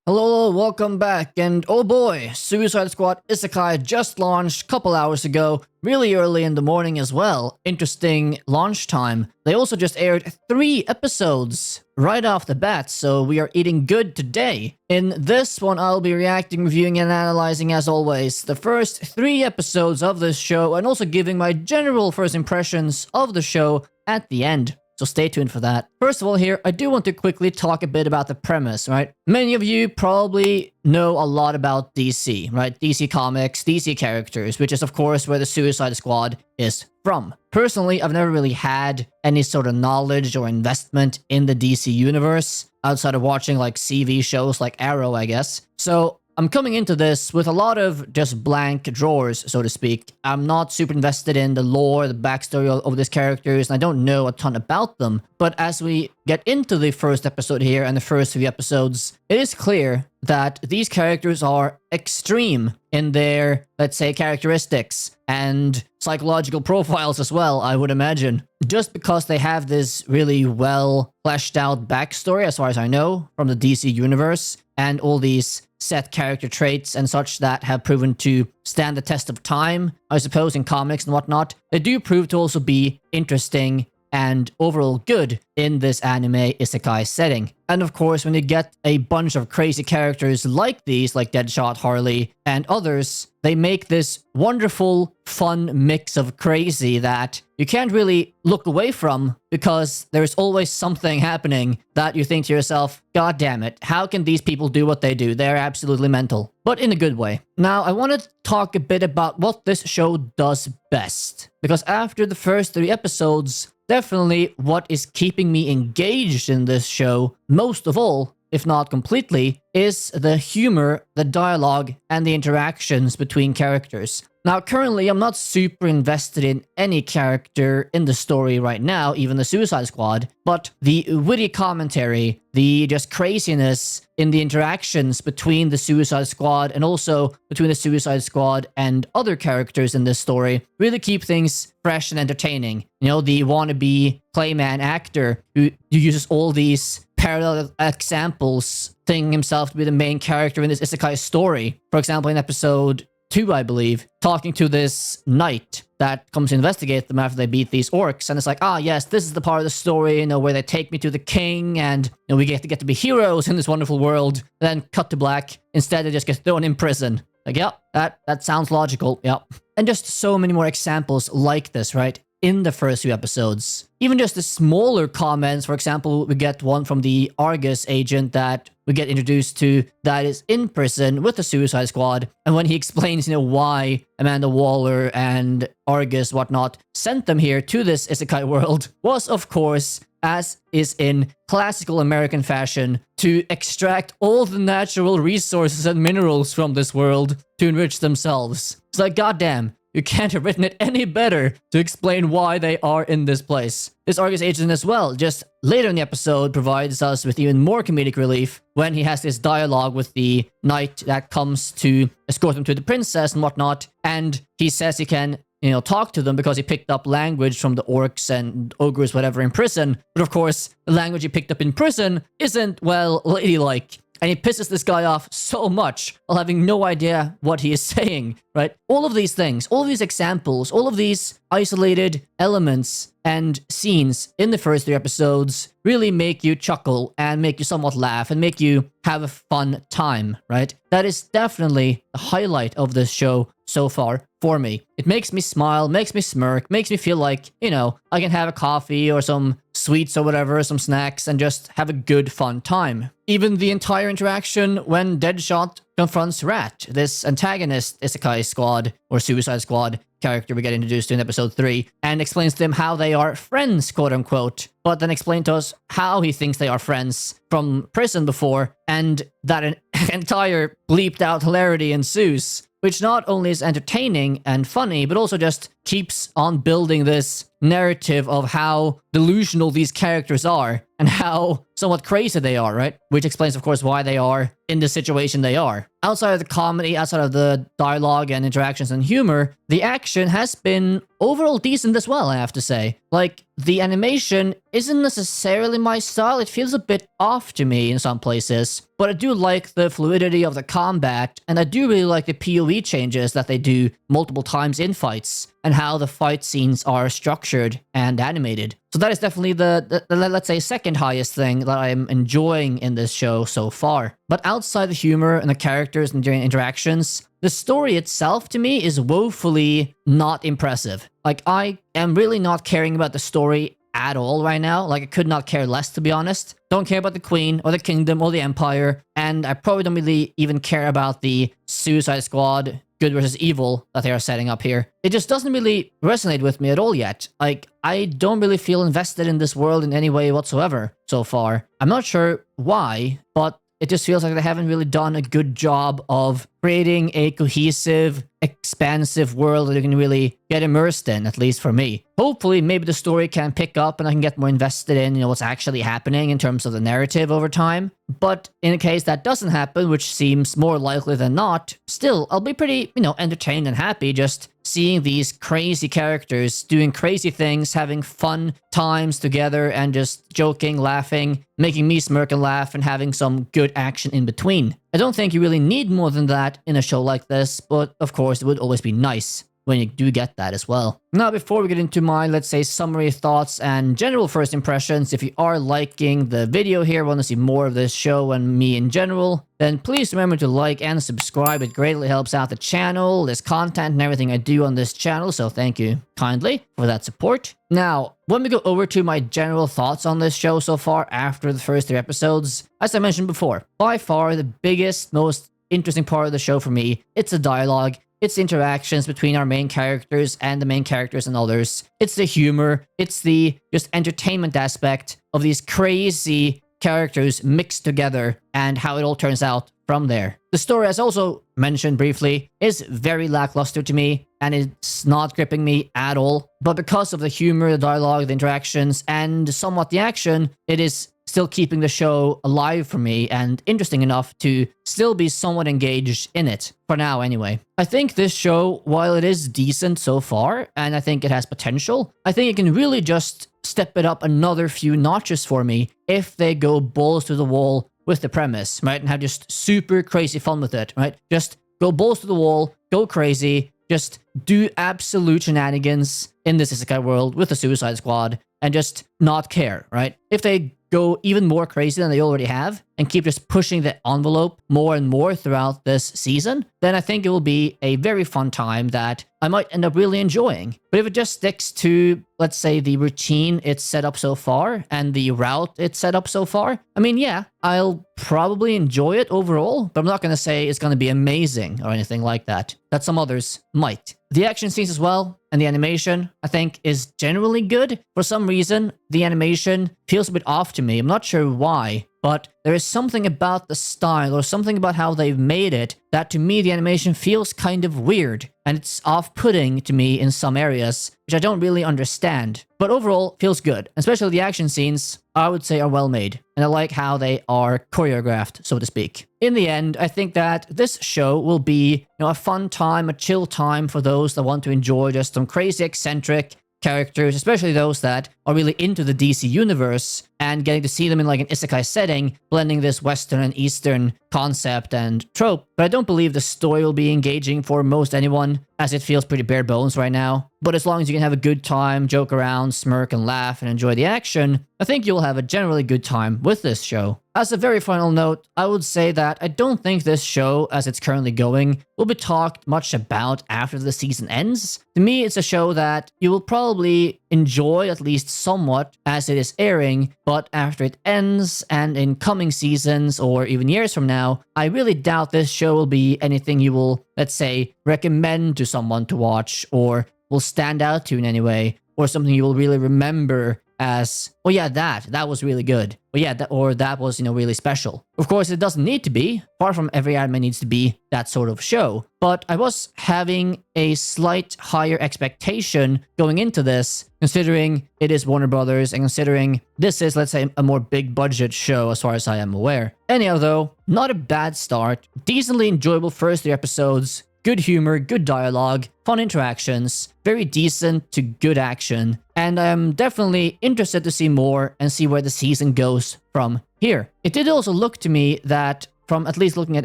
Hello, welcome back, and oh boy, Suicide Squad Isekai just launched a couple hours ago, really early in the morning as well. Interesting launch time. They also just aired 3 episodes right off the bat, so we are eating good today. In this one, I'll be reacting, reviewing, and analyzing, as always, the first 3 episodes of this show, and also giving my general first impressions of the show at the end. So stay tuned for that. First of all here, I do want to quickly talk a bit about the premise, right? Many of you probably know a lot about DC, right? DC Comics, DC characters, which is of course where the Suicide Squad is from. Personally, I've never really had any sort of knowledge or investment in the DC universe, outside of watching like CV shows like Arrow, I guess. So I'm coming into this with a lot of just blank drawers, so to speak. I'm not super invested in the lore, the backstory of these characters, and I don't know a ton about them. But as we get into the first episode here and the first few episodes, it is clear that these characters are extreme in their, let's say, characteristics and psychological profiles as well, I would imagine. Just because they have this really well fleshed out backstory, as far as I know, from the DC universe, and all these set character traits and such that have proven to stand the test of time, I suppose, in comics and whatnot, they do prove to also be interesting and overall good in this anime isekai setting. And of course, when you get a bunch of crazy characters like these, like Deadshot, Harley, and others, they make this wonderful, fun mix of crazy that you can't really look away from, because there's always something happening that you think to yourself, God damn it, how can these people do what they do? They're absolutely mental, but in a good way. Now, I want to talk a bit about what this show does best, because after the first 3 episodes, definitely what is keeping me engaged in this show, most of all, if not completely, is the humor, the dialogue, and the interactions between characters. Now, currently, I'm not super invested in any character in the story right now, even the Suicide Squad, but the witty commentary, the just craziness in the interactions between the Suicide Squad and also between the Suicide Squad and other characters in this story really keep things fresh and entertaining. You know, the wannabe playman actor who uses all these parallel examples, thinking himself to be the main character in this isekai story. For example, in episode 2, I believe, talking to this knight that comes to investigate them after they beat these orcs, and it's like, yes, this is the part of the story, you know, where they take me to the king, and you know, we get to be heroes in this wonderful world. Then cut to black. Instead, they just get thrown in prison. Like, yep, that sounds logical. Yep. And just so many more examples like this, right? In the first few episodes. Even just the smaller comments, for example, we get one from the Argus agent that we get introduced to that is in prison with the Suicide Squad, and when he explains, you know, why Amanda Waller and Argus, whatnot, sent them here to this isekai world, was, of course, as is in classical American fashion, to extract all the natural resources and minerals from this world to enrich themselves. It's like, goddamn, you can't have written it any better to explain why they are in this place. This Argus agent as well, just later in the episode, provides us with even more comedic relief when he has this dialogue with the knight that comes to escort him to the princess and whatnot, and he says he can, you know, talk to them because he picked up language from the orcs and ogres, whatever, in prison. But of course, the language he picked up in prison isn't, well, ladylike. And he pisses this guy off so much while having no idea what he is saying, right? All of these things, all of these examples, all of these isolated elements and scenes in the first 3 episodes really make you chuckle and make you somewhat laugh and make you have a fun time, right? That is definitely the highlight of this show so far for me. It makes me smile, makes me smirk, makes me feel like, you know, I can have a coffee or some sweets or whatever, some snacks, and just have a good, fun time. Even the entire interaction when Deadshot confronts Rat, this antagonist Isekai Squad, or Suicide Squad character we get introduced to in episode 3, and explains to them how they are friends, quote-unquote, but then explain to us how he thinks they are friends from prison before, and that an entire bleeped-out hilarity ensues, which not only is entertaining and funny, but also just keeps on building this narrative of how delusional these characters are, and how somewhat crazy they are, right? Which explains, of course, why they are in the situation they are. Outside of the comedy, outside of the dialogue and interactions and humor, the action has been overall decent as well, I have to say. Like, the animation isn't necessarily my style. It feels a bit off to me in some places, but I do like the fluidity of the combat, and I do really like the POV changes that they do multiple times in fights, and how the fight scenes are structured and animated. So that is definitely the let's say, second highest thing that I'm enjoying in this show so far. But outside the humor and the characters and their interactions, the story itself to me is woefully not impressive. Like, I am really not caring about the story at all right now. Like, I could not care less, to be honest. Don't care about the queen or the kingdom or the empire, and I probably don't really even care about the Suicide Squad good versus evil that they are setting up here. It just doesn't really resonate with me at all yet. Like, I don't really feel invested in this world in any way whatsoever so far. I'm not sure why, but it just feels like they haven't really done a good job of creating a cohesive, expansive world that you can really get immersed in, at least for me. Hopefully, maybe the story can pick up and I can get more invested in, what's actually happening in terms of the narrative over time. But in a case that doesn't happen, which seems more likely than not, still, I'll be pretty, entertained and happy just seeing these crazy characters doing crazy things, having fun times together, and just joking, laughing, making me smirk and laugh, and having some good action in between. I don't think you really need more than that in a show like this, but of course it would always be nice when you do get that as well. Now, before we get into my, let's say, summary thoughts and general first impressions, if you are liking the video here, want to see more of this show and me in general, then please remember to like and subscribe. It greatly helps out the channel, this content, and everything I do on this channel, so thank you kindly for that support. Now, when we go over to my general thoughts on this show so far after the first 3 episodes, as I mentioned before, by far the biggest, most interesting part of the show for me, it's the dialogue. It's the interactions between our main characters and the main characters and others. It's the humor. It's the just entertainment aspect of these crazy characters mixed together and how it all turns out from there. The story, as also mentioned briefly, is very lackluster to me, and it's not gripping me at all. But because of the humor, the dialogue, the interactions, and somewhat the action, it is still keeping the show alive for me and interesting enough to still be somewhat engaged in it, for now anyway. I think this show, while it is decent so far, and I think it has potential, I think it can really just step it up another few notches for me if they go balls to the wall with the premise, right? And have just super crazy fun with it, right? Just go balls to the wall, go crazy, just do absolute shenanigans in this isekai world with the Suicide Squad, and just not care, right? If they go even more crazy than they already have and keep just pushing the envelope more and more throughout this season, then I think it will be a very fun time that I might end up really enjoying. But if it just sticks to, let's say, the routine it's set up so far and the route it's set up so far, I mean, yeah, I'll probably enjoy it overall, but I'm not going to say it's going to be amazing or anything like that. That some others might. The action scenes as well, and the animation, I think, is generally good. For some reason, the animation feels a bit off to me. I'm not sure why, but there is something about the style or something about how they've made it that to me the animation feels kind of weird, and it's off-putting to me in some areas, which I don't really understand. But overall, feels good. Especially the action scenes, I would say, are well made, and I like how they are choreographed, so to speak. In the end, I think that this show will be, a fun time, a chill time for those that want to enjoy just some crazy eccentric characters, especially those that are really into the DC universe and getting to see them in like an isekai setting, blending this Western and Eastern concept and trope. But I don't believe the story will be engaging for most anyone, as it feels pretty bare bones right now. But as long as you can have a good time, joke around, smirk and laugh, and enjoy the action, I think you'll have a generally good time with this show. As a very final note, I would say that I don't think this show, as it's currently going, will be talked much about after the season ends. To me, it's a show that you will probably enjoy at least somewhat as it is airing, but after it ends and in coming seasons or even years from now, I really doubt this show will be anything you will, let's say, recommend to someone to watch or will stand out to in any way, or something you will really remember as, oh yeah, that was really good. But yeah, that was, really special. Of course, it doesn't need to be. Far from every anime needs to be that sort of show. But I was having a slight higher expectation going into this, considering it is Warner Brothers and considering this is, let's say, a more big budget show as far as I am aware. Anyhow though, not a bad start. Decently enjoyable first 3 episodes. Good humor, good dialogue, fun interactions, very decent to good action, and I'm definitely interested to see more and see where the season goes from here. It did also look to me that, from at least looking at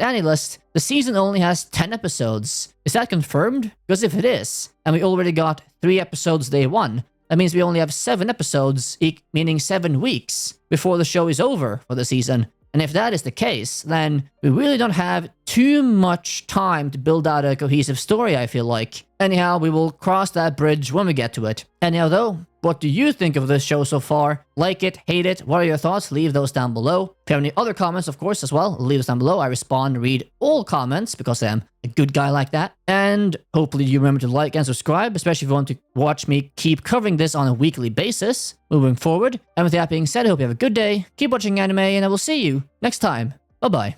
AniList, the season only has 10 episodes. Is that confirmed? Because if it is, and we already got 3 episodes day 1, that means we only have 7 episodes, meaning 7 weeks, before the show is over for the season. And if that is the case, then we really don't have too much time to build out a cohesive story, I feel like. Anyhow, we will cross that bridge when we get to it. Anyhow though, what do you think of this show so far? Like it, hate it, what are your thoughts? Leave those down below. If you have any other comments, of course, as well, leave those down below. I respond and read all comments because I am a good guy like that. And hopefully you remember to like and subscribe, especially if you want to watch me keep covering this on a weekly basis moving forward. And with that being said, I hope you have a good day, keep watching anime, and I will see you next time. Bye-bye.